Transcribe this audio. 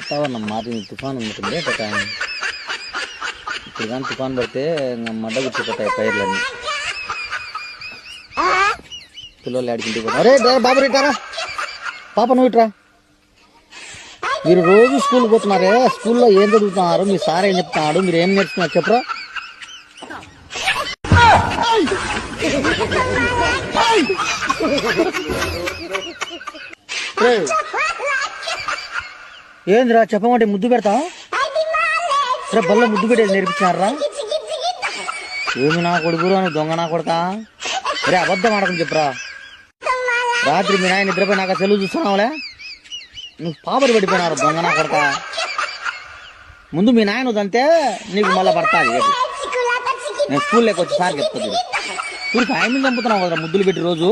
వాతావరణం మారింది, తుఫాన్ ఉంటుంది. ఇప్పుడు కానీ తుఫాన్ పడితే మడ్డ గుర్చిపోతాయి పైర్లన్నీ. పిల్లలు ఆడికింటికి పోతారు. అరే బాబు రేటారా, పాప నువ్వు ఇట్రా. మీరు రోజు స్కూల్కి పోతున్నారే, స్కూల్లో ఏం చదువుతున్నారు, మీ సార్ ఏం చెప్తున్నాడు, మీరు ఏం నేర్చుకున్నారు చెప్పరా? ఏందిరా చెప్పమంటే ముద్దు పెడతా? సరే బల్ల ముద్దు పెట్టేది నేర్పించారా? ఏమి నా కొడుకురా, నువ్వు దొంగ నా కొడతా. రే అబద్ధం ఆడకని చెప్పరా. రాత్రి మీ నాయన నిద్రపోయి నాకు సెలవు చూస్తున్నావులే, నువ్వు పాపడి పడిపోయినారు దొంగ నా కొడతా. ముందు మీ నాయన వదంతే నీకు మళ్ళీ పడతాది. నేను స్కూల్లోకి వచ్చి సార్ చెప్తాను. స్కూల్కి ఆయన చంపుతున్నావు కదరా ముద్దులు పెట్టి రోజు.